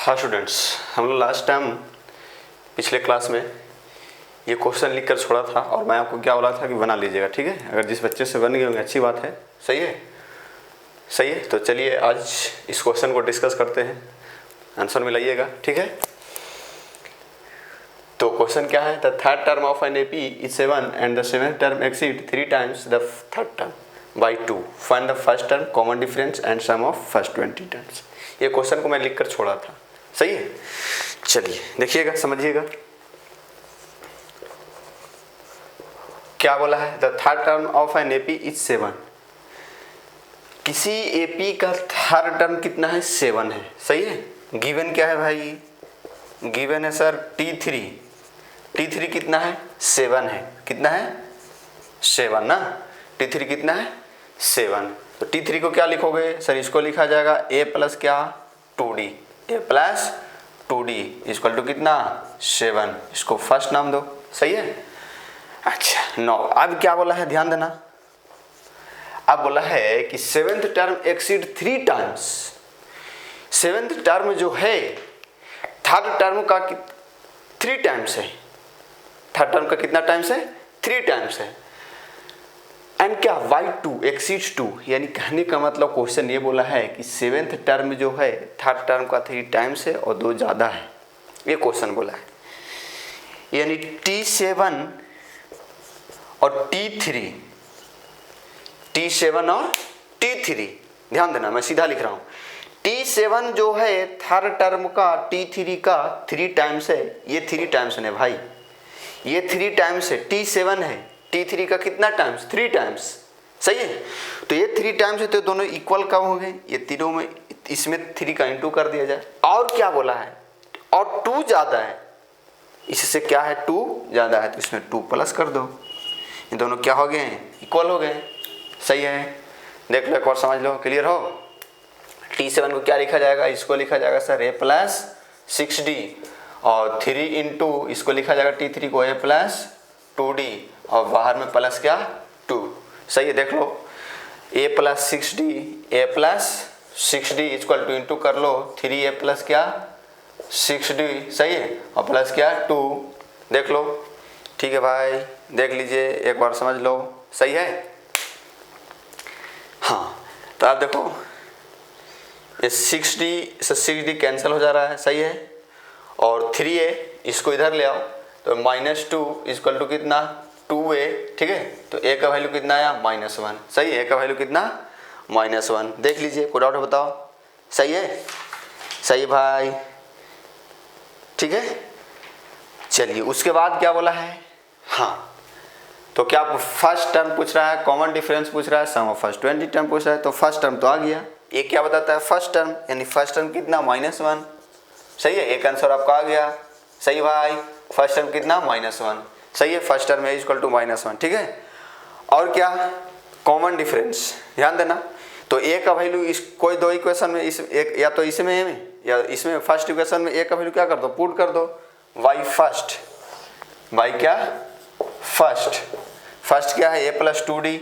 हाँ स्टूडेंट्स, हम लोग लास्ट टाइम पिछले क्लास में ये क्वेश्चन लिख कर छोड़ा था और मैं आपको क्या बोला था कि बना लीजिएगा। ठीक है, अगर जिस बच्चे से बन गए होंगे अच्छी बात है। सही है, सही है। तो चलिए आज इस क्वेश्चन को डिस्कस करते हैं, आंसर मिलाइएगा। ठीक है, तो क्वेश्चन क्या है, the third term of an AP is 7 and the seventh term exceed 3 times the third term by 2, find the first term, common difference and sum of first 20 terms. ये question को मैं लिख कर छोड़ा था। सही है, चलिए देखिएगा, समझिएगा क्या बोला है। The third term of an AP is 7। किसी एपी का थर्ड टर्म कितना है, 7 है। सही है, गिवन क्या है भाई, गिवन है सर T3। T3 कितना है, 7 है। कितना है, 7 ना। T3 कितना है, 7। तो T3 को क्या लिखोगे सर, इसको लिखा जाएगा a प्लस क्या 2d, a plus 2d equal to कितना 7। इसको फर्स्ट नाम दो। सही है, अच्छा 9। अब क्या बोला है, ध्यान देना। अब बोला है कि seventh term exceed 3 times. Seventh term जो है थर्ड टर्म का 3 टाइम्स है। थर्ड टर्म का कितना टाइम्स है, 3 टाइम्स है। एंड क्या y2 एक्सीड्स 2, यानी कहने का मतलब क्वेश्चन ये बोला है कि सेवेंथ टर्म जो है थर्ड टर्म का 3 टाइम्स है और 2 ज़्यादा है। ये क्वेश्चन बोला है, यानी T7 और T3, T7 और T3। ध्यान देना, मैं सीधा लिख रहा हूँ। T7 जो है थर्ड टर्म का T3 का 3 टाइम्स है। ये 3 टाइम्स है भाई, ये 3 टाइम्स है। T7 है, T3 का कितना टाइम्स, 3 टाइम्स। सही है, तो ये 3 टाइम्स है तो दोनों इक्वल कब हो गए, ये तीनों में इसमें 3 का इंटू कर दिया जाए। और क्या बोला है, और 2 ज़्यादा है, इससे क्या है 2 ज़्यादा है तो इसमें 2 प्लस कर दो। ये दोनों क्या हो गए, इक्वल हो गए। सही है, देख लो एक बार, समझ लो, क्लियर हो। T7 को क्या लिखा जाएगा, इसको लिखा जाएगा सर a प्लस 6d, और 3 इंटू इसको लिखा जाएगा T3 को a प्लस 2d, और बाहर में प्लस क्या 2। सही है, देख लो a plus 6d, a plus 6d equal two into कर लो 3a प्लस क्या 6d। सही है, और प्लस क्या 2। देख लो, ठीक है भाई, देख लीजिए एक बार, समझ लो। सही है, हाँ। तो आप देखो ये 6d से 6d कैंसिल हो जा रहा है। सही है, और 3a इसको इधर ले आओ तो -2 इक्वल टू कितना 2a। ठीक है, तो a का वैल्यू कितना आया, -1। सही है, a का वैल्यू कितना -1। देख लीजिए, कोई डाउट बताओ। सही है, सही भाई, ठीक है। चलिए उसके बाद क्या बोला है, हाँ, तो क्या फर्स्ट टर्म पूछ रहा है, कॉमन डिफरेंस पूछ रहा है, सम ऑफ फर्स्ट 20 टर्म पूछ रहा है। तो फर्स्ट टर्म तो आ गया, ये क्या बताता है फर्स्ट टर्म, यानी फर्स्ट टर्म कितना -1। सही है, एक आंसर आपका आ गया। सही भाई, फर्स्ट टर्म कितना -1। सही है, फर्स्ट टर्म है इक्वल टू -1। ठीक है, और क्या कॉमन डिफरेंस, ध्यान देना। तो a का वैल्यू इस कोई दो इक्वेशन में, इस एक या तो इसमें है या इसमें, फर्स्ट इक्वेशन में a का वैल्यू क्या कर दो, पुट कर दो y फर्स्ट, y क्या फर्स्ट। फर्स्ट क्या है a plus 2d,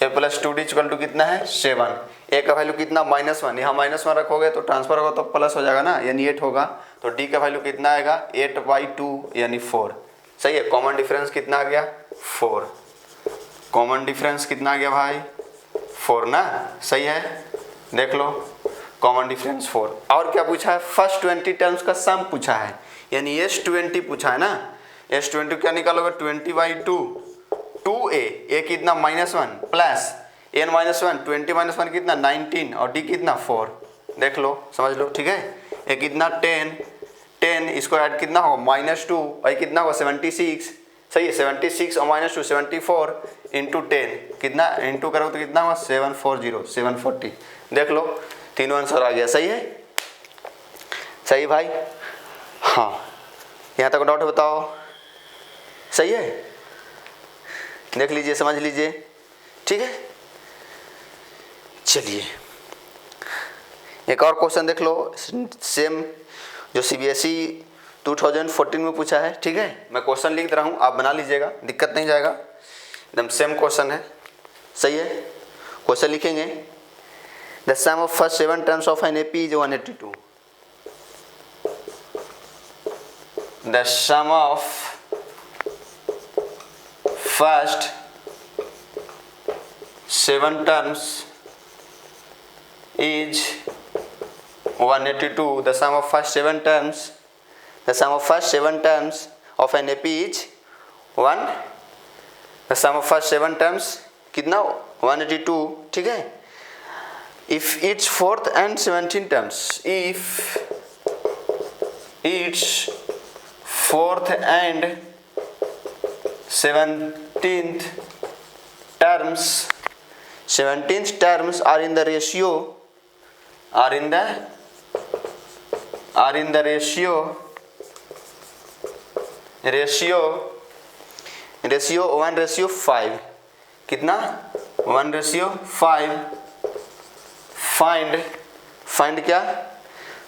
a plus 2d equal to कितना है 7। a का वैल्यू कितना -1, यहाँ -1 रखोगे तो ट्रांसफर होगा तो प्लस हो जाएगा ना, यानी 8 होगा। तो d का वैल्यू कितना आएगा 8/2 यानी 4। सही है, कॉमन डिफरेंस कितना आ गया 4। कॉमन डिफरेंस कितना आ गया भाई 4 ना। सही है, देख लो कॉमन डिफरेंस 4। और क्या पूछा है, फर्स्ट 20 टर्म्स का सम पूछा है, यानी S20 पूछा है ना। S20 क्या निकालोगे, 20/2, 2a, a कितना -1 प्लस n -1, 20 -1 कितना 19, और d कितना 4। देख लो, समझ लो। ठीक है, a कितना 10, इसको ऐड कितना होगा -2, y कितना होगा 76। सही है, 76 और -2 74 इंटू 10 कितना, इंटू करोगे तो कितना होगा 740, 740। देख लो, तीनों आंसर आ गया। सही है, सही भाई, हाँ। यहाँ तक डाउट बताओ। सही है, देख लीजिए, समझ लीजिए। ठीक है, चलिए एक और क्वेश्चन देख लो, सेम जो CBSE 2014 में पूछा है। ठीक है, मैं क्वेश्चन लिख रहा हूँ, आप बना लीजिएगा, दिक्कत नहीं जाएगा, एकदम सेम क्वेश्चन है। सही है, क्वेश्चन लिखेंगे, the sum of first 7 terms of an AP is 182। The sum of first 7 terms is 182. The sum of first 7 terms of an AP is 1. The sum of first 7 terms कितना 182, ठीक है. If its fourth and 17 terms, if its fourth and 17th terms are in the ratio 1:5. कितना 1:5. Find क्या,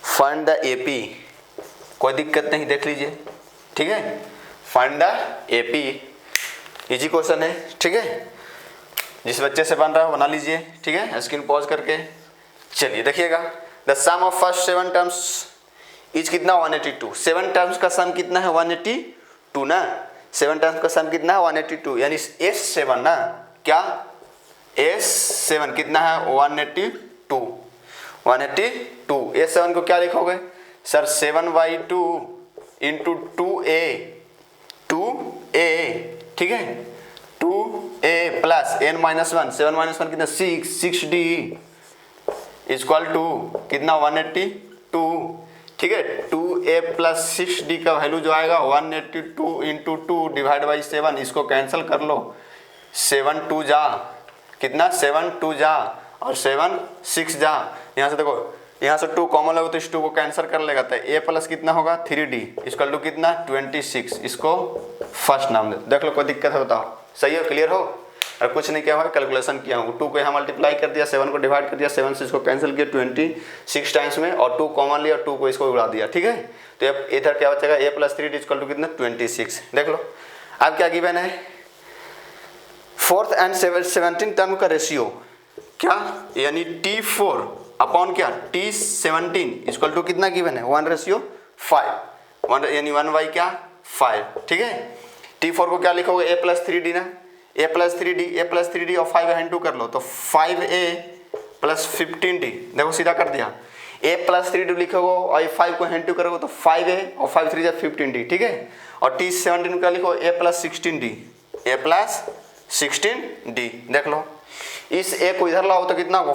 find the AP. कोई दिक्कत नहीं, देख लीजिए, ठीक है. Find the AP, easy question है, ठीक है. जिस बच्चे से बन रहा है बना लीजिए, ठीक है. स्क्रीन पॉज करके चलिए देखिएगा. The sum of first 7 terms is कितना 182. 7 टर्म्स का सम कितना है 182 ना. 7 टर्म्स का सम कितना है 182, यानी S7 ना. क्या S7 कितना है 182. S7 को क्या लिखोगे सर 7/2 इंटू 2a, ठीक है. 2a प्लस n-1, 7-1 कितना 6d इक्वल टू कितना 182, ठीक है. 2a प्लस 6d का वैल्यू जो आएगा 182 इंटू 2 डिवाइड बाई 7. इसको कैंसिल कर लो. 7 2 जा कितना 7 2 जा और 7 6 जा. यहाँ से देखो, यहाँ से 2 कॉमन लगो तो इस 2 को कैंसिल कर लेगा. तो a प्लस कितना होगा 3d इक्वल टू कितना 26. इसको फर्स्ट नाम दे. देख लो कोई दिक्कत है बताओ. सही है, क्लियर हो. और कुछ नहीं किया हुआ, कैलकुलेशन किया हूँ. 2 को यहाँ मल्टीप्लाई कर दिया, 7 को डिवाइड कर दिया, 7 से इसको कैंसिल किया 26 टाइम्स में, और 2 कॉमन लिया, 2 को इसको उड़ा दिया, ठीक है. तो अब इधर क्या बचेगा a plus 3d equal to कितना 26. देख लो अब क्या गिवन है. फोर्थ एंड 17 टर्म का रेशियो क्या, यानी T4 अपॉन क्या T17 इक्वल टू कितना गिवन है 1:5. यानी 1/5 क्या 5, ठीक है. T4 को क्या लिखोगे a प्लस 3d ना. a प्लस 3d और 5 हैंड टू कर लो तो 5a प्लस 15d. देखो सीधा कर दिया. a प्लस 3d लिखोगे और 5 को हैंड टू करोगे तो 5a और 5 3 15d, ठीक है. और T17 को क्या लिखो a प्लस 16d. देख लो इस a को इधर लाओ तो कितना होगा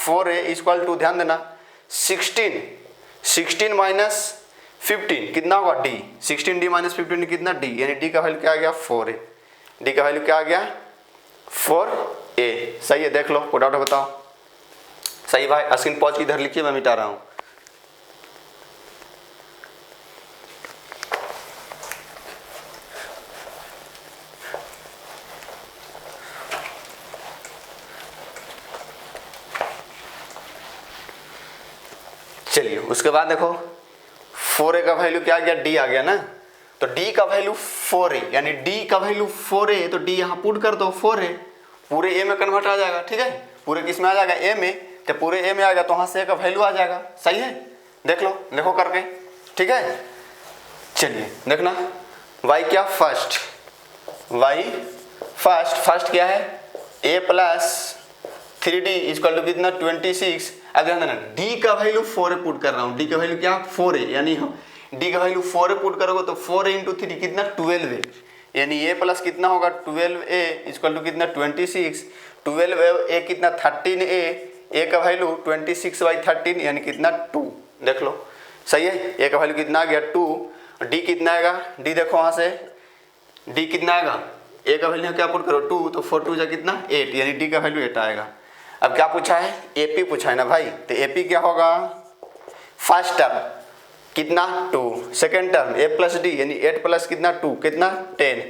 4a इक्वल टू, ध्यान देना 16 माइनस 15 कितना होगा d. 16d माइनस 15 कितना d, यानी d का वैल्यू क्या आ गया 4a. d का वैल्यू क्या आ गया 4a. सही है, देख लो कोई डाउट बताओ. सही भाई, स्क्रीन पॉज इधर लिखिए, मैं मिटा रहा हूँ. चलिए उसके बाद देखो 4a का वैल्यू क्या आ गया d आ गया ना. तो d का वैल्यू 4a, यानी d का वैल्यू 4a, तो d यहाँ पुट कर दो 4a, पूरे a में कन्वर्ट आ जाएगा, ठीक है. पूरे किस में आ जाएगा a में, तो पूरे a में आ गया तो वहाँ से a का वैल्यू आ जाएगा. सही है, देख लो, देखो करके, ठीक है. चलिए देखना y क्या फर्स्ट क्या है a plus 3d equal to कितना 26. अब ध्यान देना d का वैल्यू 4a पुट कर रहा हूँ. d का वैल्यू क्या 4a, यानी हम d का वैल्यू 4a पुट करोगे तो 4a इंटू 3 कितना 12a, यानी a प्लस कितना होगा 12a इक्वल टू कितना 26. 12a कितना 13a, a का वैल्यू 26/13 यानी कितना 2. देख लो सही है. a का वैल्यू कितना आ गया 2. d कितना आएगा, d देखो वहाँ से d कितना आएगा, a का वैल्यू क्या पुट करो 2, तो 4 2 जा कितना 8, यानी d का वैल्यू 8 आएगा. अब क्या पूछा है AP पूछा है ना भाई, तो AP क्या होगा फर्स्ट टर्म कितना 2, second term a plus d यानी 8 प्लस कितना 2 कितना 10,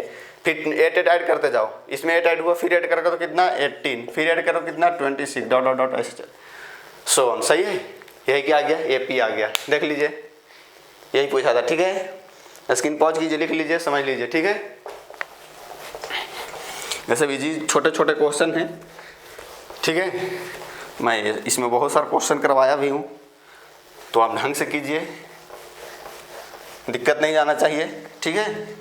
फिर 8 ऐड करते जाओ, इसमें 8 ऐड हुआ, फिर ऐड करोगे तो कितना 18, फिर ऐड करो कितना 26 डॉट डॉट डॉट ऐसे सो ऑन. सही है, यही क्या आ गया AP आ गया. देख लीजिए यही पूछा था, ठीक है. स्क्रीन पॉज कीजिए, लिख लीजिए, समझ लीजिए, ठीक है. वैसे भी जी छोटे छोटे क्वेश्चन हैं, ठीक है. मैं इसमें बहुत सारा क्वेश्चन करवाया भी हूँ, तो आप ढंग से कीजिए. दिक्कत नहीं जाना चाहिए, ठीक है।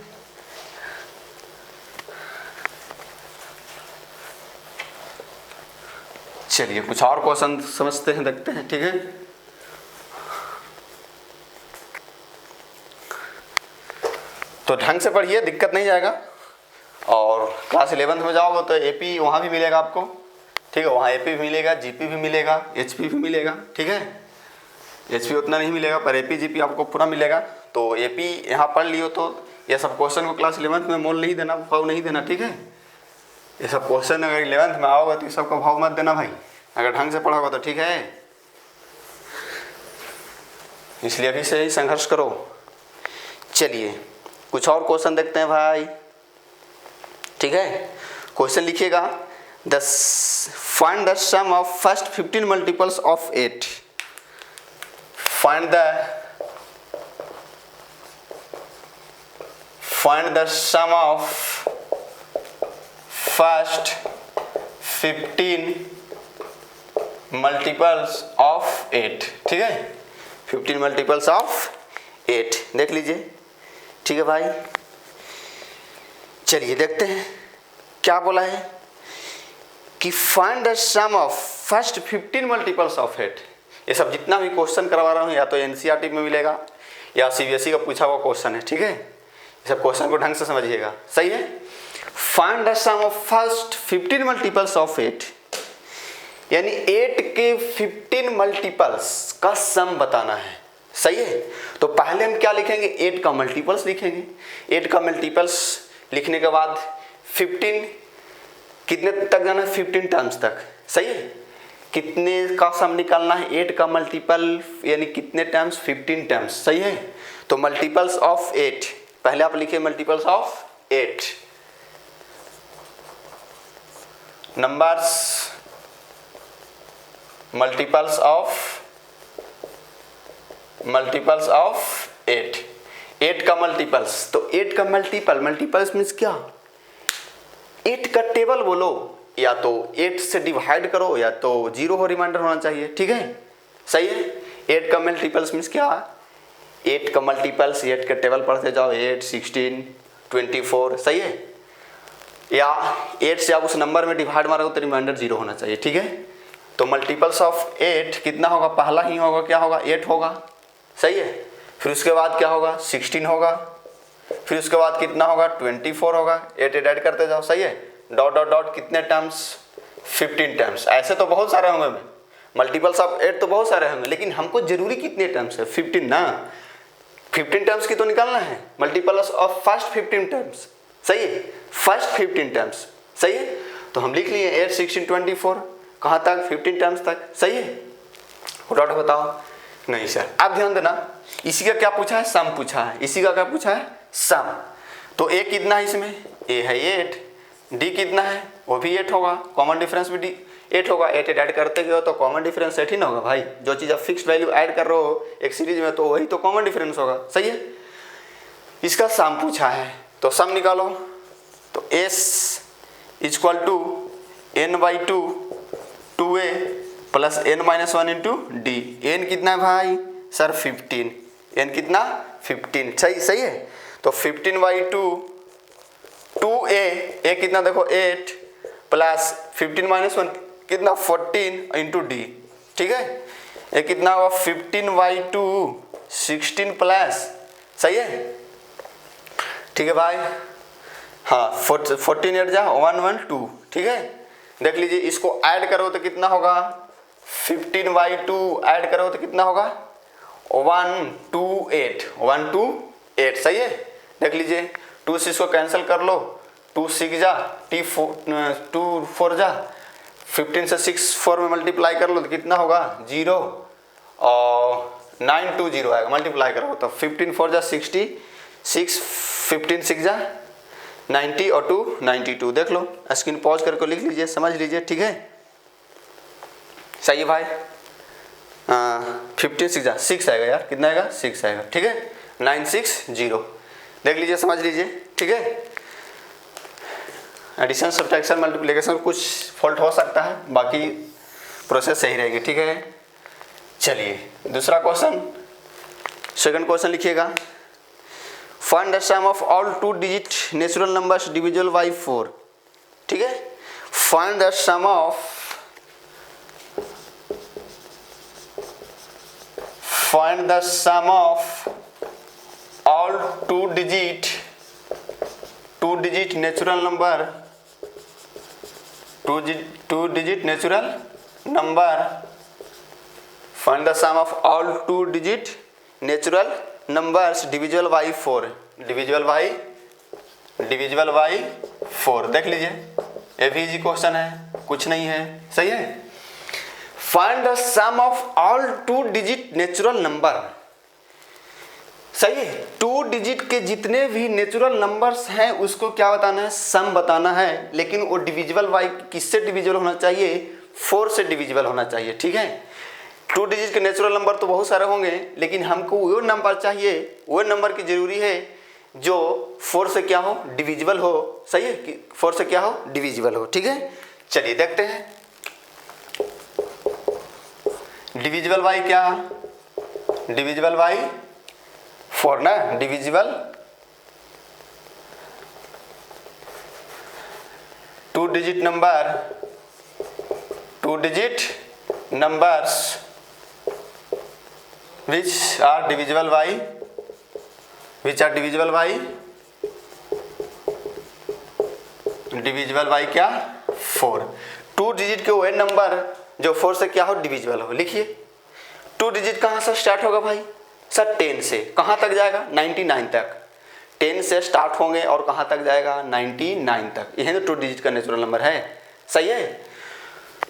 चलिए कुछ और क्वेश्चन समझते हैं, देखते हैं, ठीक है। तो ढंग से पढ़िए, दिक्कत नहीं जाएगा। और क्लास 11th में जाओगे तो एपी वहाँ भी मिलेगा आपको, ठीक है। वहाँ एपी भी मिलेगा, जीपी भी मिलेगा, एचपी भी मिलेगा, ठीक है। एचपी उतना नहीं मिलेगा पर एपी जीपी आपको पूरा मिलेगा। तो एपी यहाँ पढ़ लियो तो ये सब क्वेश्चन को क्लास 11th में मोल नहीं देना, भाव नहीं देना, ठीक है। ये सब क्वेश्चन अगर 11th में आओगे तो ये सब का भाव मत देना भाई, अगर ढंग से पढ़ोगे तो, ठीक है। इसलिए अभी से ही संघर्ष करो। चलिए कुछ और क्वेश्चन देखते हैं भाई, ठीक है। क्वेश्चन लिखिएगा, find the sum of first 15 multiples of 8। Find the sum of first 15 multiples of 8, ठीक है। 15 मल्टीपल्स ऑफ 8 देख लीजिए, ठीक है भाई। चलिए देखते हैं क्या बोला है कि find the sum of first 15 multiples of 8। ये सब जितना भी क्वेश्चन करवा रहा हूँ या तो एनसीईआरटी में मिलेगा या सीबीएसई का पूछा हुआ क्वेश्चन है, ठीक है। ये सब क्वेश्चन को ढंग से समझिएगा, सही है। Find the sum of first 15 multiples of 8, यानी 8 के 15 मल्टीपल्स का सम बताना है, सही है। तो पहले हम क्या लिखेंगे, 8 का मल्टीपल्स लिखेंगे। 8 का मल्टीपल्स लिखने के बाद 15 कितने तक जाना है, 15 टर्म्स तक, सही है। कितने का सम निकालना है, 8 का मल्टीपल यानी कितने टर्म्स, 15 टर्म्स, सही है। तो मल्टीपल्स ऑफ 8, पहले आप लिखिए multiples of 8 numbers, multiples of 8 का मल्टीपल्स। तो 8 का मल्टीपल्स मीन्स क्या, 8 का टेबल बोलो, या तो 8 से डिवाइड करो या तो 0 हो रिमाइंडर होना चाहिए, ठीक है, सही है। 8 का मल्टीपल्स मीन्स क्या, 8 का मल्टीपल्स, 8 का टेबल पढ़ते जाओ, 8, 16, 24, सही है। या 8 से आप उस नंबर में डिवाइड मारोगे तो रिमाइंडर 0 होना चाहिए, ठीक है। तो मल्टीपल्स ऑफ 8 कितना होगा, पहला ही होगा, क्या होगा, 8 होगा, सही है। फिर उसके बाद क्या होगा, 16 होगा, फिर उसके बाद कितना होगा, 24 होगा, 8 ऐड करते जाओ, सही है। डॉट डॉट डॉट कितने टर्म्स, 15 टर्म्स। ऐसे तो बहुत सारे होंगे, मल्टीपल्स ऑफ 8 तो बहुत सारे होंगे, लेकिन हमको जरूरी कितने टर्म्स है, 15 ना। 15 टर्म्स की तो निकालना है, मल्टीपल्स ऑफ फर्स्ट 15 टर्म्स, सही है, फर्स्ट 15 टर्म्स, सही है। तो हम लिख लिए 8, 16, 24, कहाँ तक, 15 टर्म्स तक, सही है। डॉट बताओ, नहीं सर। अब ध्यान देना, इसी का क्या पूछा है, सम पूछा है, इसी का क्या पूछा है, सम। तो ए कितना है इसमें, ए है 8, डी कितना है, वो भी 8 होगा, कॉमन डिफरेंस भी 8 होगा। 8 ऐड करते गए हो तो कॉमन डिफरेंस 8 ही ना होगा भाई। जो चीज़ आप फिक्स्ड वैल्यू ऐड कर रहे हो एक सीरीज में तो वही तो कॉमन डिफरेंस होगा, सही है। इसका सम पूछा है तो सम निकालो। तो S equal to n/2 2a plus n-1 into D. N कितना है भाई, सर 15, एन कितना 15, सही है। तो 15/2 2a, ए कितना देखो 8 प्लस 15-1 कितना 14 इंटू डी, ठीक है। ये कितना होगा 15/2 16 प्लस, सही है, ठीक है भाई। हाँ 14 8 जा 112, ठीक है। देख लीजिए इसको ऐड करो तो कितना होगा, 15/2 ऐड करो तो कितना होगा 128, सही है। देख लीजिए 2 से इसको कैंसिल कर लो, 2 6 जा 2 4 जा, 15 से 6 4 में मल्टीप्लाई कर लो तो कितना होगा 0 और 920 आएगा, मल्टीप्लाई करो तो 15 4 जा 60, 6 15 6 जा 90 और 2 92। देख लो, स्क्रीन पॉज करके लिख लीजिए, समझ लीजिए, ठीक है, सही है भाई। 15 6 जा 6 आएगा यार, कितना आएगा 6 आएगा, ठीक है, 960। देख लीजिए, समझ लीजिए, ठीक है। एडिशन सब्ट्रैक्शन मल्टीप्लिकेशन कुछ फॉल्ट हो सकता है, बाकी प्रोसेस सही रहेगी, ठीक है। चलिए दूसरा क्वेश्चन, सेकंड क्वेश्चन लिखिएगा। Find the sum of all 2 digit natural numbers divisible by 4। ठीक है, find the sum of all 2 digit natural number, 2 digit natural number, find the sum of all 2 digit natural numbers divisible by 4, divisible by 4। देख लीजिए, ये भी easy question है, कुछ नहीं है, सही है। Find the sum of all 2 digit natural number, सही है। 2 डिजिट के जितने भी नेचुरल नंबर्स हैं उसको क्या बताना है, सम बताना है। लेकिन वो डिविजिबल बाई किससे डिविजिबल होना चाहिए, 4 से डिविजिबल होना चाहिए। ठीक है, 2 डिजिट के नेचुरल नंबर तो बहुत सारे होंगे, लेकिन हमको वो नंबर चाहिए, वो नंबर की जरूरी है जो 4 से क्या हो, डिविजिबल हो। सही है, कि 4 से क्या हो, डिविजिबल हो। ठीक है, चलिए देखते हैं डिविजिबल बाई क्या, डिविजिबल बाई 4 ना, divisible 2 digit number, 2 digit numbers which are divisible by क्या, 4। 2 डिजिट के वो नंबर जो 4 से क्या हो, डिविजिबल हो। लिखिए 2 डिजिट कहाँ से स्टार्ट होगा भाई, सर 10 से। कहाँ तक जाएगा, 99 तक। 10 से स्टार्ट होंगे और कहाँ तक जाएगा, 99 तक। यही तो 2 डिजिट का नेचुरल नंबर है, सही है।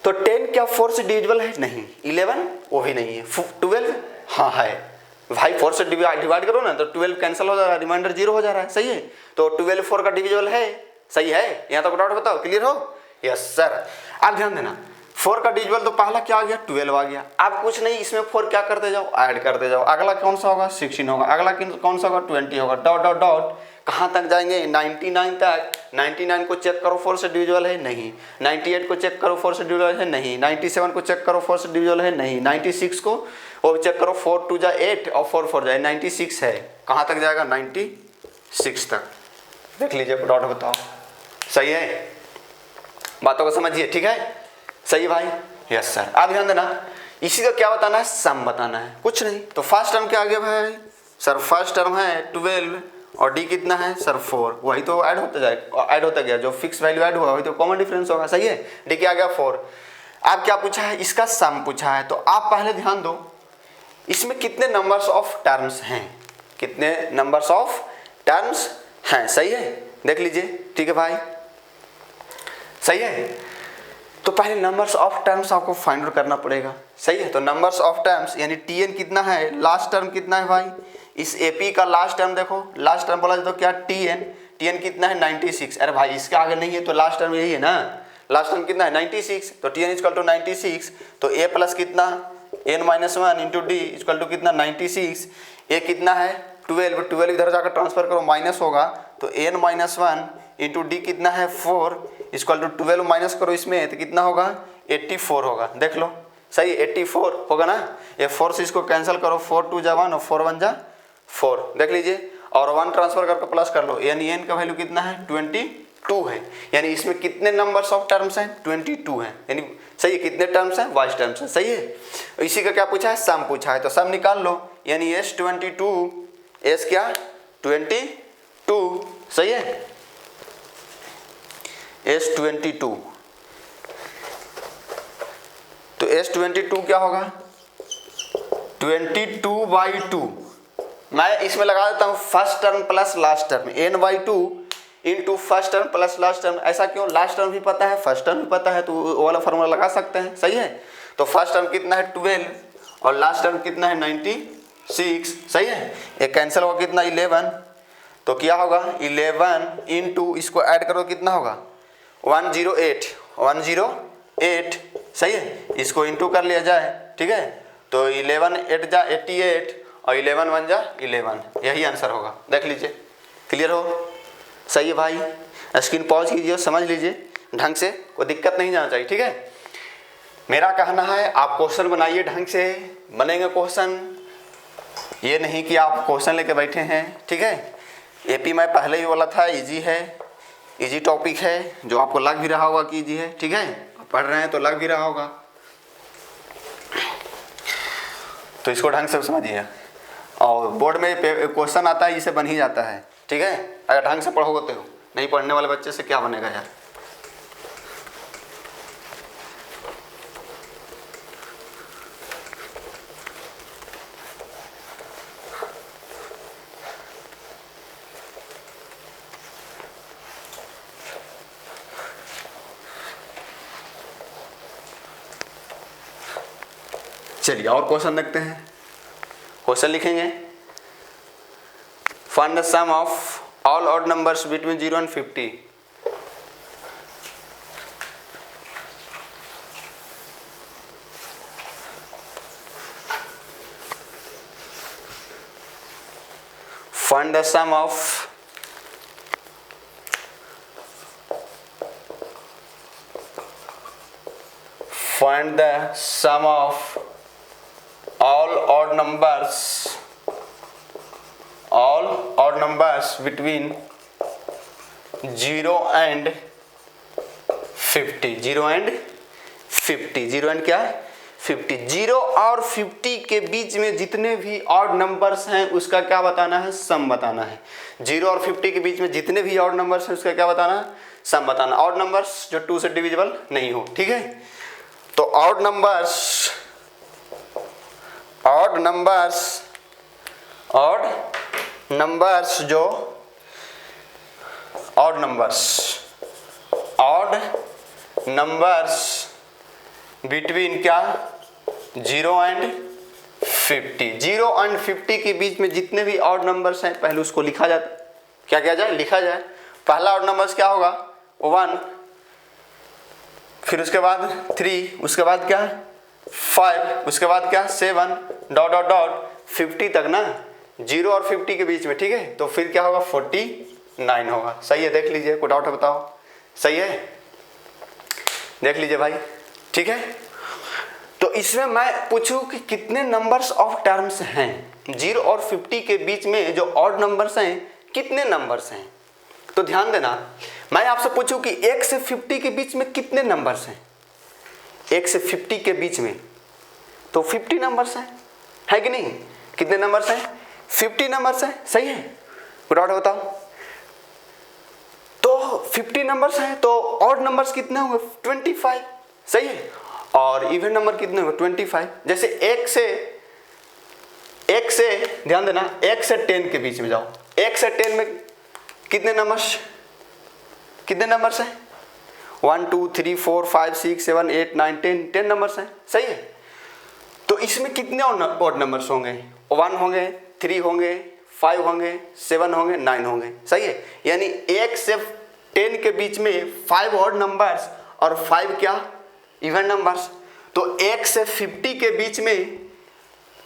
तो 10 क्या 4 से डिविजिबल है, नहीं। 11 वो भी नहीं है। 12 हाँ है भाई, 4 से डिवाइड करो ना तो 12 कैंसिल हो जा रहा है, रिमाइंडर 0 हो जा रहा है, सही है। तो 12 4 का डिविजिबल है, सही है। यहाँ तक डाउट बताओ, क्लियर हो, यस सर। अब ध्यान देना, 4 का डिविजिबल तो पहला क्या आ गया, 12 आ गया। अब कुछ नहीं, इसमें 4 क्या करते जाओ, ऐड करते जाओ। अगला कौन सा होगा, 16 होगा। अगला कौन सा होगा, 20 होगा। डॉट डॉट डॉट कहाँ तक जाएंगे, 99 तक। 99 को चेक करो 4 से डिविजिबल है, नहीं। 98 को चेक करो 4 से डिविजिबल है, नहीं। 97 को चेक करो 4 से डिविजिबल है, नहीं। 96 को वो चेक करो, 4 2 जा 8 और 4 4 जाए 96 है। कहाँ तक जाएगा, 96 तक। देख लीजिए, डॉट बताओ, सही है। बातों को समझिए, ठीक है, सही भाई, यस सर। अब ध्यान देना, इसी का क्या बताना है, सम बताना है, कुछ नहीं। तो फर्स्ट टर्म क्या आ गया भाई, सर फर्स्ट टर्म है 12 और डी कितना है, सर 4। वही तो ऐड होता जाएगा, ऐड होता गया। जो फिक्स वैल्यू ऐड हुआ वही तो कॉमन डिफरेंस होगा, सही है। डी क्या आ गया, 4। अब क्या पूछा है, इसका सम पूछा है। तो आप पहले ध्यान दो, इसमें कितने नंबर्स ऑफ टर्म्स हैं, कितने नंबर्स ऑफ टर्म्स हैं, सही है। देख लीजिए, ठीक है भाई, सही है। तो पहले नंबर्स ऑफ टर्म्स आपको फाइंड आउट करना पड़ेगा, सही है। तो नंबर्स ऑफ टर्म्स यानी tn कितना है, लास्ट टर्म कितना है भाई, इस AP का लास्ट टर्म देखो, लास्ट टर्म बोला तो क्या, tn कितना है, 96। अरे भाई इसके आगे नहीं है तो लास्ट टर्म यही है ना, लास्ट टर्म कितना है, 96। तो tn इक्वल टू 96। तो a प्लस कितना, n-1 into D equal to कितना, 96। a कितना है, 12 इधर जाकर ट्रांसफर करो, माइनस होगा। तो n-1 इंटू डी कितना है, 4 इक्वल टू 12 माइनस करो इसमें तो कितना होगा, 84 होगा। देख लो, सही, 84 होगा ना। ये 4 से इसको कैंसिल करो, 4 2 जा 1 और 4 1 जा 4। देख लीजिए, और 1 ट्रांसफर करके प्लस कर लो, यानी n का वैल्यू कितना है, 22 है। यानी इसमें कितने नंबर्स ऑफ टर्म्स हैं, 22 हैं। यानी सही है, कितने टर्म्स हैं, 22 टर्म्स हैं, सही है। इसी का क्या पूछा है, सम पूछा है। तो सम निकाल लो, यानी S22, S क्या, 22, सही है। S22, तो S22 क्या होगा, 22/2। मैं इसमें लगा देता हूँ first term plus last term, n/2 into first term plus last term. ऐसा क्यों, लास्ट टर्म भी पता है, फर्स्ट टर्म भी पता है, तो वो वाला फॉर्मूला लगा सकते हैं, सही है। तो फर्स्ट टर्म कितना है, 12 और लास्ट टर्म कितना है, 96, सही है। ये कैंसिल होगा कितना, 11। तो क्या होगा, 11 इंटू इसको ऐड करो कितना होगा, 108, सही है। इसको इंटू कर लिया जाए, ठीक है। तो 11 8 जा 88 और 11 1 जा 11, यही आंसर होगा। देख लीजिए, क्लियर हो, सही है भाई। स्क्रीन पॉज कीजिए, समझ लीजिए ढंग से, कोई दिक्कत नहीं जाना चाहिए, ठीक है। मेरा कहना है आप क्वेश्चन बनाइए ढंग से, बनेंगे क्वेश्चन, ये नहीं कि आप क्वेश्चन लेके बैठे हैं, ठीक है। एपी मैं पहले ही बोला था इजी है, इजी टॉपिक है, जो आपको लग भी रहा होगा कि इजी है, ठीक है, पढ़ रहे हैं तो लग भी रहा होगा, तो इसको ढंग से समझिए। और बोर्ड में क्वेश्चन आता है, इसे बन ही जाता है, ठीक है, अगर ढंग से पढ़ोगे तो। नहीं पढ़ने वाले बच्चे से क्या बनेगा यार। चलिए और क्वेश्चन देखते हैं। क्वेश्चन लिखेंगे, find the sum of all odd numbers between 0 and 50। Find the sum of all odd numbers between 0 and 50। 0 and 50, 0 and क्या 50, 0 और 50 के बीच में जितने भी ऑड नंबर्स हैं उसका क्या बताना है, सम बताना है। 0 और 50 के बीच में जितने भी ऑड नंबर्स हैं उसका क्या बताना है, सम बताना। ऑड नंबर्स जो 2 से डिविजिबल नहीं हो, ठीक है। तो ऑड नंबर्स बिटवीन क्या 0 and 50, 0 and 50 के बीच में जितने भी ऑड नंबर्स हैं पहले उसको लिखा जाता, क्या किया जाए, लिखा जाए। पहला ऑड नंबर्स क्या होगा 1, फिर उसके बाद 3, उसके बाद क्या 5, उसके बाद क्या 7 ... 50 तक ना, 0 और 50 के बीच में, ठीक है। तो फिर क्या होगा 49 होगा। सही है, देख लीजिए, कोई डाउट है बताओ, सही है, देख लीजिए भाई, ठीक है। तो इसमें मैं पूछूं कि कितने नंबर्स ऑफ टर्म्स हैं 0 और 50 के बीच में, जो ऑड नंबर्स हैं कितने नंबर्स हैं। तो ध्यान देना, मैं आपसे पूछूं कि 1 से 50 के बीच में कितने नंबर्स हैं, 1 से 50 के बीच में तो 50 नंबर्स हैं, है कि नहीं। कितने नंबर्स हैं, 50 नंबर्स हैं, सही है, कोई डाउट बताओ। तो 50 नंबर्स हैं, तो ऑड नंबर्स कितने होंगे 25, सही है। और इवन नंबर कितने होंगे 25। जैसे 1 से ध्यान देना, 1 से 10 के बीच में जाओ, 1 से 10 में कितने नंबर्स हैं 1 2 3 4 5 6 7 8 9 10 नंबर्स हैं, सही है। तो इसमें कितने ऑड नंबर्स होंगे, 1 होंगे, 3 होंगे, 5 होंगे, 7 होंगे, 9 होंगे, सही है। यानी 1 से 10 के बीच में 5 ऑड नंबर्स और 5 क्या इवन नंबर्स। तो 1 से 50 के बीच में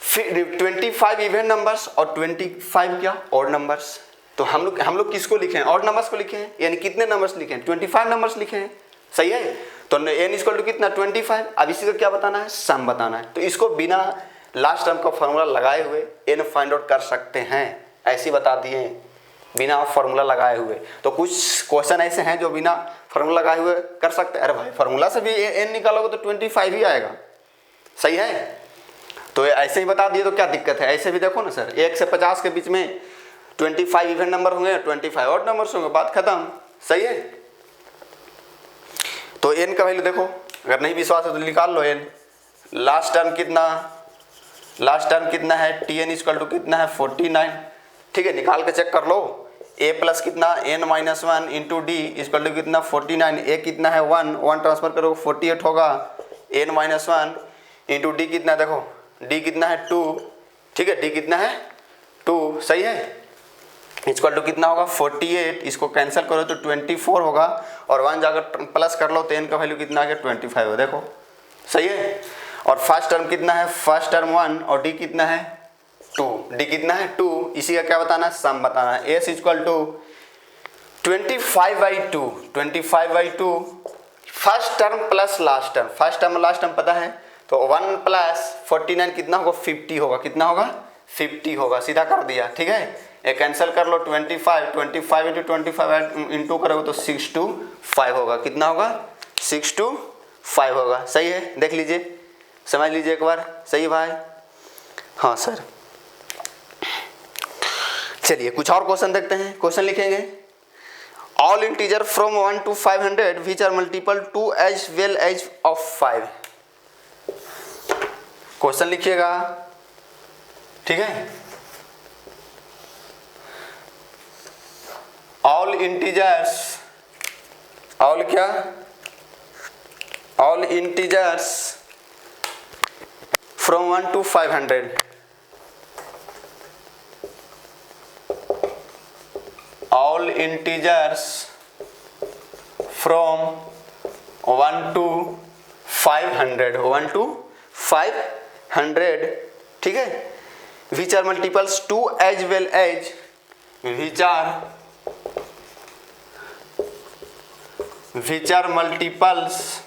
25 इवन नंबर्स और 25 क्या ऑड नंबर्स। तो हम लोग किसको लिखे हैं, ऑड नंबर्स को लिखे हैं, यानी कितने नंबर्स लिखे हैं 25 नंबर्स लिखे हैं, सही है। तो n इक्वल टू कितना 25। अब इसी को क्या बताना है, सम बताना है। तो इसको बिना लास्ट टर्म का फॉर्मूला लगाए हुए n फाइंड आउट कर सकते हैं, ऐसे बता दिए बिना फार्मूला लगाए हुए। तो कुछ क्वेश्चन ऐसे हैं जो बिना फार्मूला लगाए हुए कर सकते हैं। अरे भाई फार्मूला से भी n निकालोगे तो 25 ही आएगा, सही है। तो ऐसे ही बता दिए तो क्या दिक्कत है। ऐसे भी देखो ना सर, 1 से 50 के बीच में 25 इवन नंबर होंगे, 25 ऑड नंबर्स होंगे, बात खत्म, सही है। तो n का वैल्यू देखो, अगर नहीं विश्वास है तो निकाल लो n। लास्ट टर्म कितना है, tn इक्वल टू कितना है 49, ठीक है, निकाल के चेक कर लो। a प्लस कितना n-1 into D equal to कितना 49, a कितना है 1 ट्रांसफर करो 48 होगा, n-1 इंटू डी कितना, देखो d कितना है 2, ठीक है, d कितना है 2, सही है। इक्वल टू कितना होगा 48, इसको कैंसिल करो तो 24 होगा, और 1 जाकर प्लस कर लो तो n का वैल्यू कितना आ गया 25 हो, देखो सही है। और फर्स्ट टर्म कितना है, फर्स्ट टर्म 1 और d कितना है 2, d कितना है 2, इसी का क्या बताना है, सम बताना है। s equal to 25/2, 25/2 first term plus last term, first term last term पता है, तो 1 प्लस 49 कितना होगा 50 होगा, कितना होगा 50 होगा, सीधा कर दिया, ठीक है। ये कैंसिल कर लो 25 इंटू 25 इंटू करोगे तो 6 to 5 होगा। कितना होगा? 6 to 5 होगा। सही है, देख लीजिए, समझ लीजिए एक बार। सही भाई? हाँ सर। चलिए कुछ और क्वेश्चन देखते हैं। क्वेश्चन लिखेंगे all integer from 1 to 500 which are multiple two as well as of 5। Question लिखिएगा, ठीक है। ऑल इंटीजर्स, ऑल क्या? All integers from 1 to 500 all integers from 1 to 500 1 to 500, ठीक है। which are multiples to as well as which are multiples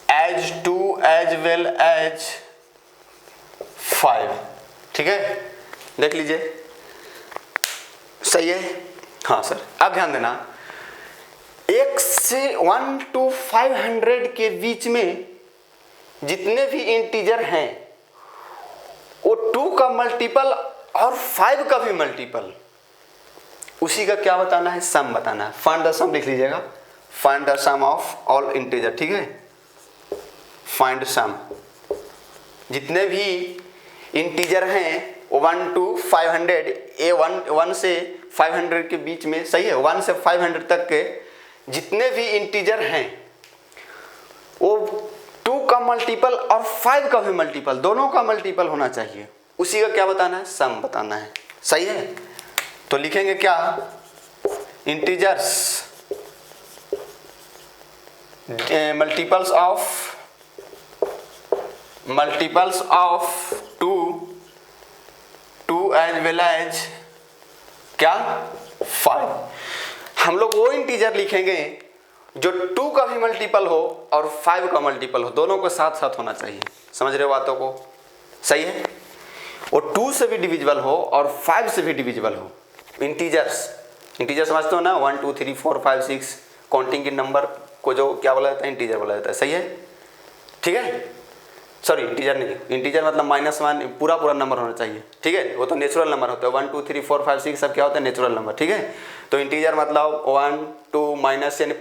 as to as well as 5, ठीक है। देख लीजिए, सही है। हाँ सर, अब ध्यान देना, 1 से 1 to 500 के बीच में जितने भी इंटीजर हैं वो 2 का मल्टीपल और 5 का भी मल्टीपल, उसी का क्या बताना है? सम बताना है। फाइंड द सम लिख लीजिएगा, find the sum of all integer, ठीक है। फाइंड सम, जितने भी इंटीजर हैं 1 to 500, ए 1 से 500 के बीच में, सही है, 1 से 500 तक के जितने भी इंटीजर हैं वो 2 का मल्टीपल और 5 का भी मल्टीपल, दोनों का मल्टीपल होना चाहिए, उसी का क्या बताना है? सम बताना है। सही है, तो लिखेंगे क्या? Integers multiples of 2 as well as क्या? 5। हम लोग वो इंटीजर लिखेंगे जो 2 का भी मल्टीपल हो और 5 का मल्टीपल हो, दोनों को साथ साथ होना चाहिए। समझ रहे हो बातों को? सही है, वो 2 से भी डिविजिबल हो और 5 से भी डिविजिबल हो। इंटीजर समझते हो ना? 1 2 3 4 5 6 काउंटिंग के नंबर को जो क्या बोला जाता है? इंटीजर बोला जाता है। सही है, ठीक है। सॉरी, इंटीजर नहीं, इंटीजर मतलब -1 पूरा नंबर होना चाहिए, ठीक है। वो तो नेचुरल नंबर होता है, 1 2 3 4 5 6 सब क्या होता है? नेचुरल नंबर, ठीक है। तो इंटीजर मतलब 1 2 माइनस यानी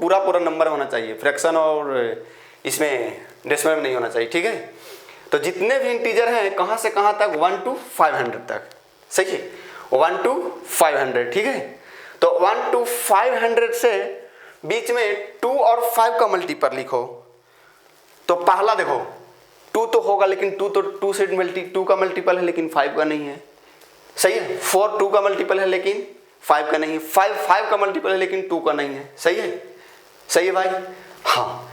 पूरा नंबर होना चाहिए, फ्रैक्शन और इसमें डेसिमल में नहीं होना चाहिए, ठीक है। तो जितने भी इंटीजर हैं कहाँ से कहाँ तक? 1 to 500 तक, सही है, 1 to 500, ठीक है। तो 1 to 500 से बीच में 2 और 5 का मल्टीपल लिखो। तो पहला देखो 2 तो होगा, लेकिन 2 तो 2 का मल्टीपल है लेकिन 5 का नहीं है। सही है, 4 2 का मल्टीपल है लेकिन 5 का नहीं है। 5 का मल्टीपल है लेकिन 2 का नहीं है। सही है, सही है भाई। हाँ,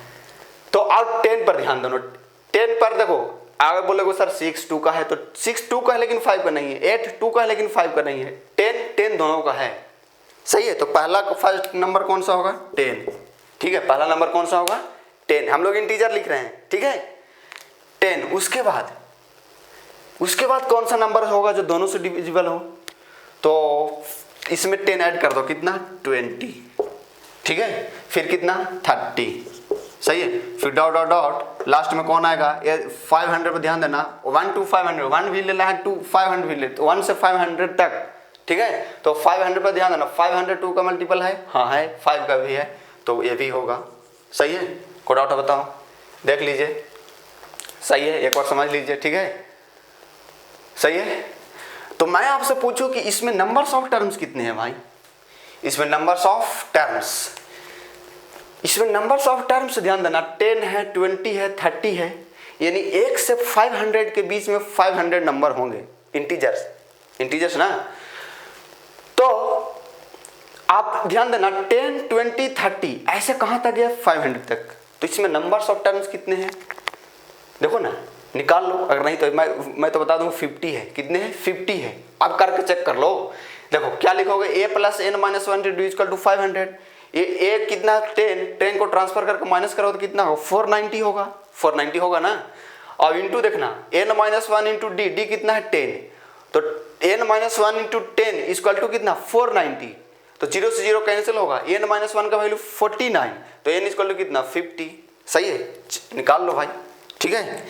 तो अब 10 पर ध्यान दो। 10 पर देखो, आगे बोलोगे सर 6 2 का है, तो 6 2 का है लेकिन 5 का नहीं है। 8 2 का है लेकिन 5 का नहीं है। 10 दोनों का है। सही है, तो पहला फर्स्ट नंबर कौन सा होगा? 10, ठीक है। पहला नंबर कौन सा होगा? 10। हम लोग इंटीजर लिख रहे हैं, ठीक है, 10। उसके बाद कौन सा नंबर होगा जो दोनों से डिविजिबल हो? तो इसमें 10 ऐड कर दो, कितना? 20, ठीक है। फिर कितना? 30, सही है। फिर डॉट डॉट डॉट, लास्ट में कौन आएगा? ये 500 पर ध्यान देना, 1 to 500, 1 भी लेना है, 2 500 भी ले, तो 1 से 500 तक, ठीक है। तो 500 पर ध्यान देना, 500 2 का मल्टीपल है, हाँ है, 5 का भी है, तो ये भी होगा। सही है, कोई डाउट बताओ? देख लीजिए, सही है, एक बार समझ लीजिए, ठीक है, सही है। तो मैं आपसे पूछूं कि इसमें नंबर्स ऑफ टर्म्स कितने हैं भाई? इसमें नंबर्स ऑफ टर्म्स ध्यान देना, 10 है, 20 है, 30 है, यानी 1 से 500 के बीच में 500 नंबर होंगे, इंटीजर्स ना। तो आप ध्यान देना, 10 20 30 ऐसे कहां तक गया? 500 तक। तो इसमें नंबर्स ऑफ टर्म्स कितने हैं? देखो ना, निकाल लो, अगर नहीं तो मैं तो बता दूं 50 है। कितने हैं? 50 है। अब करके चेक कर लो। देखो क्या लिखोगे? a + n - 1 = 500। ये कितना? 10 को ट्रांसफर करके माइनस करो तो कितना होगा? 490 होगा ना। अब इंटू देखना, n - 1 × d कितना है? 10। तो n minus one into 10 equal to कितना 490, तो 0 से 0 कैंसिल होगा, n माइनस वन का वैल्यू 49, तो n इक्वल टू कितना 50। सही है, निकाल लो भाई। ठीक है,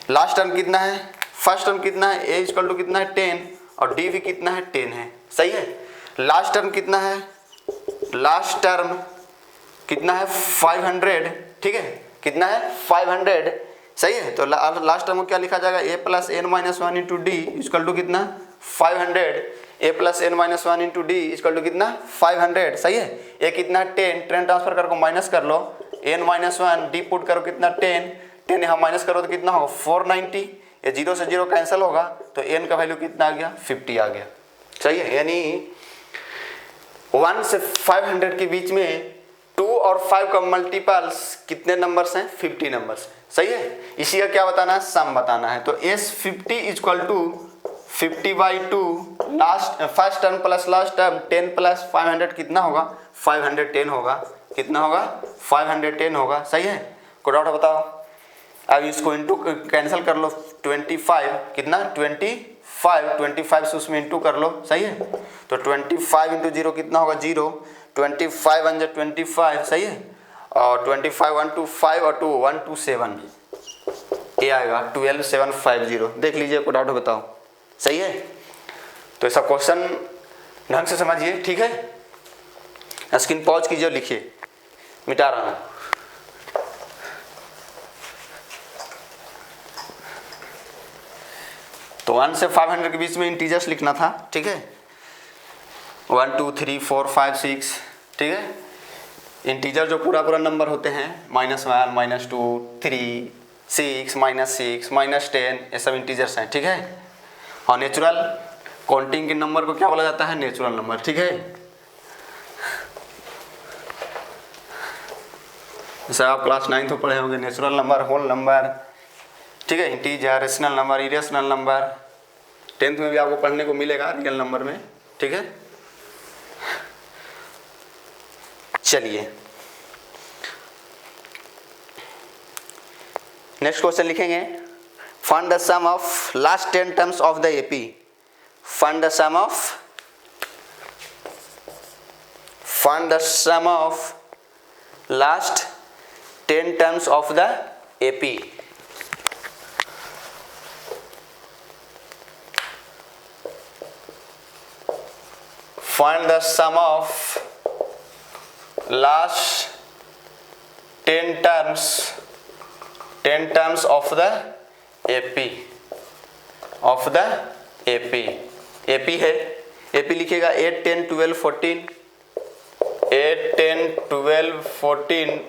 लास्ट टर्म कितना है, फर्स्ट टर्म कितना है, a इक्वल टू कितना है 10 और d भी कितना है 10 है। सही है, लास्ट टर्म कितना है, लास्ट टर्म कितना है 500। ठीक है, कितना है 500। सही है, तो लास्ट टर्म को क्या लिखा जाएगा, a plus N minus one into D equal to कितना 500, a plus N minus one into D equal to कितना 500। सही है, a कितना 10 ट्रांसफर करके माइनस कर लो, n minus one D put करो कितना 10 यहाँ माइनस करो तो कितना होगा 490, ये 0 से 0 कैंसिल होगा, तो n का वैल्यू कितना आ गया 50 आ गया। सही है, यानी 1 से 500 के बीच में 2 और 5 का मल्टीपल्स कितने नंबर्स हैं, 50 नंबर्स हैं। सही है, इसी का क्या बताना है, सम बताना है। तो S50 equal to 50/2 last first term plus last term 10 plus 500 कितना होगा 510 होगा, कितना होगा 510 होगा। सही है, कोई डाउट बताओ। अब इसको इंटू कैंसिल कर लो, 25 कितना 25 से उसमें इंटू कर लो। सही है, तो 25 इंटू 0 कितना होगा 0, 25 1 जा 25। सही है, और 25 1 2 5 और 2 1 2 7 ये आएगा 12750। देख लीजिए, कोई डाउट बताओ। सही है, तो ऐसा क्वेश्चन ढंग से समझिए। ठीक है, स्क्रीन पॉज कीजिए, लिखिए, मिटा रहा हूँ। तो 1 से 500 के बीच में इंटीजर्स लिखना था। ठीक है, 1 2 3 4 5 6। ठीक है, इंटीजर जो पूरा नंबर होते हैं -1 -2 3 6 -6 -10 ये सब इंटीजर्स हैं। ठीक है, और नेचुरल काउंटिंग के नंबर को क्या बोला जाता है, नेचुरल नंबर। ठीक है, जैसे आप क्लास 9 में पढ़े होंगे, नेचुरल नंबर, होल नंबर। ठीक है, integer, rational number, irrational number. 10th में भी आपको पढ़ने को मिलेगा रियल नंबर में। ठीक है, चलिए नेक्स्ट क्वेश्चन लिखेंगे। Find the sum of last 10 terms of the AP. Find the sum of last 10 terms of the AP. Find the sum of last 10 terms of the AP AP है, AP लिखेगा 8 10 12 14 8 10 12 14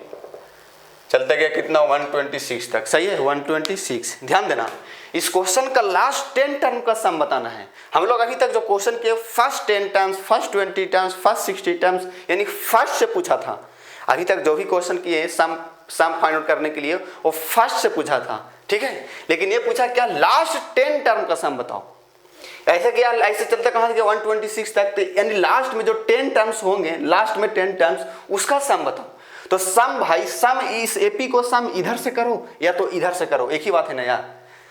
चलते गया कितना 126 तक। सही है, 126। ध्यान देना, इस क्वेश्चन का लास्ट 10 टर्म का सम बताना है। हम लोग अभी तक जो क्वेश्चन के first 10 terms, first 20 terms, first 60 terms यानी फर्स्ट से पूछा था। अभी तक जो भी क्वेश्चन किए सम फाइंड आउट करने के लिए वो फर्स्ट से पूछा था। ठीक है, लेकिन ये पूछा क्या लास्ट 10 टर्म का सम बताओ। ऐसे क्या, ऐसे चलते कहाँ से 126 तक, तो यानी लास्ट में जो 10 टर्म्स होंगे, लास्ट में 10 टर्म्स उसका सम बताओ। तो सम भाई, सम इस एपी को सम इधर से करो या तो इधर से करो, एक ही बात है ना यार।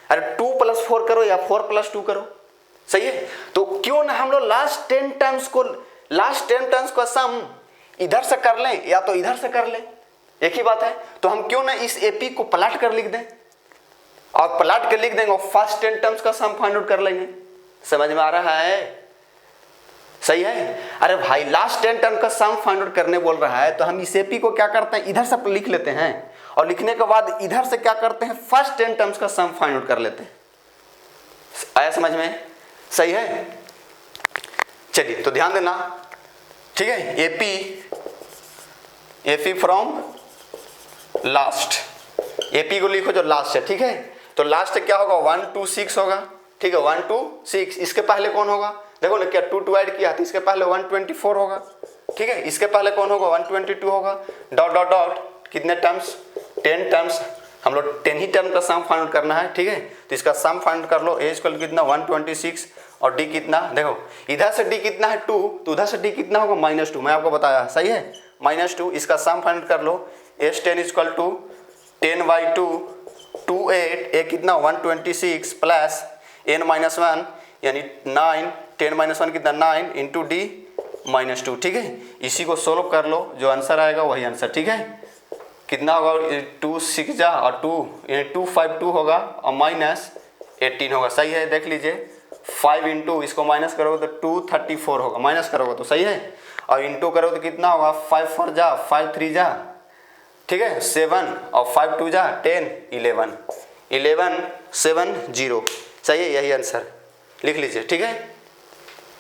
अरे 2 + 4 करो या 4 + 2 करो। सही है, तो क्यों ना हम लोग लास्ट 10 टर्म्स का सम इधर से कर लें या तो इधर से कर लें, एक ही बात है। तो हम क्यों ना इस एपी को पलट कर लिख दें, और पलट कर लिख देंगे और फर्स्ट 10 टर्म्स का सम फाइंड आउट कर लेंगे। समझ में आ रहा है? सही है। अरे भाई लास्ट 10 टर्म का सम फाइंड आउट करने बोल रहा है, तो हम इस एपी को क्या करते हैं, इधर से लिख लेते हैं, और लिखने के बाद इधर से क्या करते हैं, फर्स्ट 10 टर्म्स का सम फाइंड आउट कर लेते हैं। आया समझ में? सही है, चलिए तो ध्यान देना। ठीक है, एपी फ्रॉम लास्ट, एपी को लिखो जो लास्ट है। ठीक है, तो लास्ट क्या होगा 1 2 6 होगा। ठीक है, 1 2 6, इसके पहले कौन होगा, देखो ना क्या 2 ऐड किया तो इसके पहले 124 होगा। ठीक है, इसके पहले कौन होगा 122 होगा, डॉट डॉट डॉट कितने टर्म्स 10 टर्म्स, हम लोग 10 ही टर्म का सम फाइंड करना है। ठीक है, तो इसका सम फाइंड कर लो, ए इक्वल कितना 126 और डी कितना, देखो इधर से डी कितना है 2, तो उधर से डी कितना होगा -2, मैं आपको बताया। सही है, -2, इसका सम फाइंड कर लो, एस 10 इक्वल टू 10/2 28, ए कितना 126 प्लस n-1, यानी 9 10 - 1 कितना 9 इंटू डी -2। ठीक है, इसी को सोल्व कर लो, जो आंसर आएगा वही आंसर। ठीक है, कितना होगा 2 6 जा और 2 यानी 252 होगा और -18 होगा। सही है, देख लीजिए 5 इंटू इसको माइनस करोगे तो 234 होगा, माइनस करोगे तो सही है, और इंटू करोगे तो कितना होगा 5 4 जा 5 3 जा, ठीक है 7 और 5 2 जा 10 11 11 7 0। सही है, यही आंसर लिख लीजिए। ठीक है।